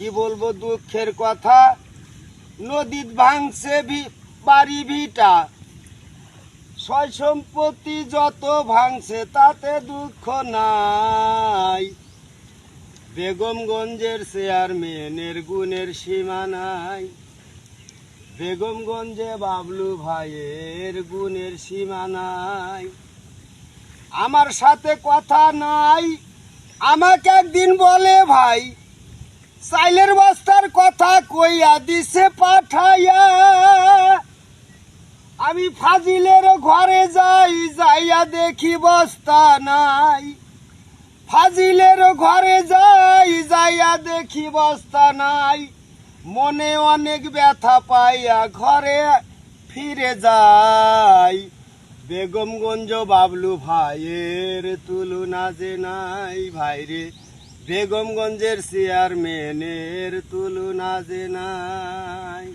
কি বলবো দুঃখের কথা, নদীত ভাঙছে বাড়ি ভিটা, সয় সম্পত্তি যত ভাঙছে তাতে দুঃখ নাই। বেগমগঞ্জের চেয়ারম্যানের গুণের সীমা নাই, বেগমগঞ্জে বাবলু ভাইয়ের গুণের সীমা নাই। আমার সাথে কথা নাই, আমাকে একদিন বলে ভাই চাইলের বস্তার কথা কইয়া দিছে পাঠাইয়া। আমি ফাজিলের ঘরে যাই, যাইয়া দেখি বস্তা নাই। ফাজিলের ঘরে যাই, যাইয়া দেখি বস্তা নাই। মনে অনেক ব্যথা পাইয়া ঘরে ফিরে যাই। বেগমগঞ্জ বাবলু ভাইয়ের তুলনা যে নাই ভাইরে, বেগমগঞ্জের চেয়ারম্যানের তুলনা যে নাই।